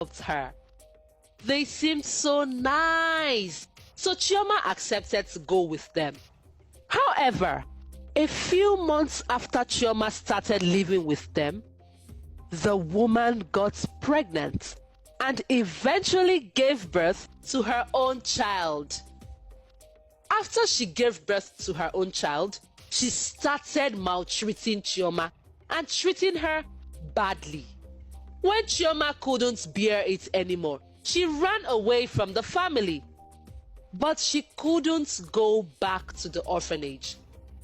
loved her. They seemed so nice, so Chioma accepted to go with them. However, a few months after Chioma started living with them, the woman got pregnant and eventually gave birth to her own child. After she gave birth to her own child, she started maltreating Chioma and treating her badly. When Chioma couldn't bear it anymore, she ran away from the family. But she couldn't go back to the orphanage.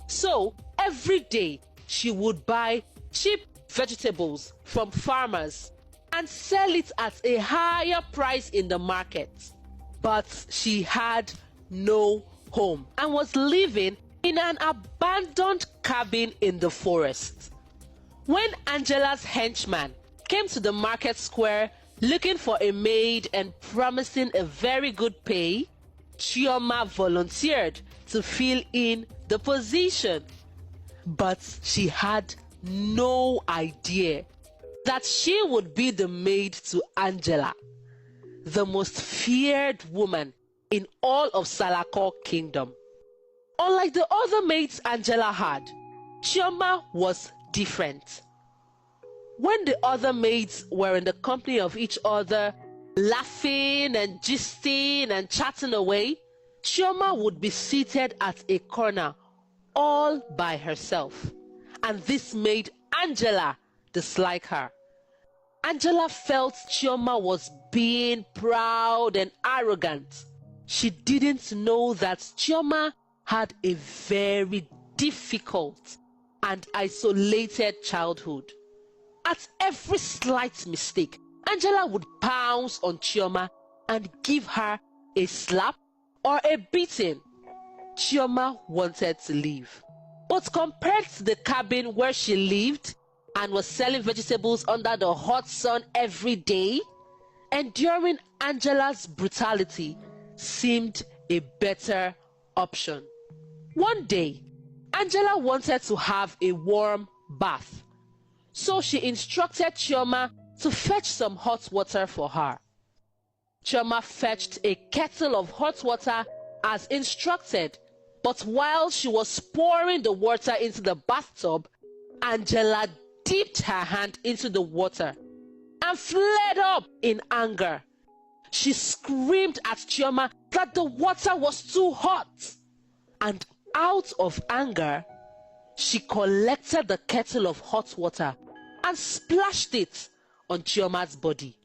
So every day she would buy cheap vegetables from farmers and sell it at a higher price in the market. But she had no home and was living in an abandoned cabin in the forest. When Angela's henchman came to the market square looking for a maid and promising a very good pay, Chioma volunteered to fill in the position. But she had no idea that she would be the maid to Angela, the most feared woman in all of Salako Kingdom. Unlike the other maids Angela had, Chioma was different. When the other maids were in the company of each other, laughing and gisting and chatting away, Chioma would be seated at a corner all by herself, and this made Angela dislike her. Angela felt Chioma was being proud and arrogant. She didn't know that Chioma had a very difficult and isolated childhood. At every slight mistake, Angela would pounce on Chioma and give her a slap or a beating. Chioma wanted to leave. But compared to the cabin where she lived and was selling vegetables under the hot sun every day, enduring Angela's brutality seemed a better option. One day, Angela wanted to have a warm bath, so she instructed Chioma to fetch some hot water for her. Chioma fetched a kettle of hot water as instructed, but while she was pouring the water into the bathtub, Angela dipped her hand into the water and flared up in anger. She screamed at Chioma that the water was too hot, and out of anger, she collected the kettle of hot water and splashed it on Chioma's body.